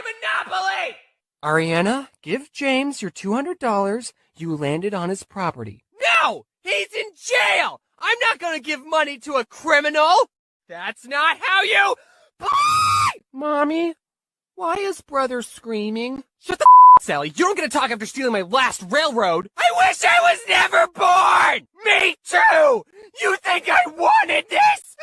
Monopoly! Ariana, give James your $200. You landed on his property. No! He's in jail! I'm not gonna give money to a criminal! That's not how you play! Mommy, why is brother screaming? Shut the Sally. You don't get to talk after stealing my last railroad. I wish I was never born! Me too! You think I wanted this?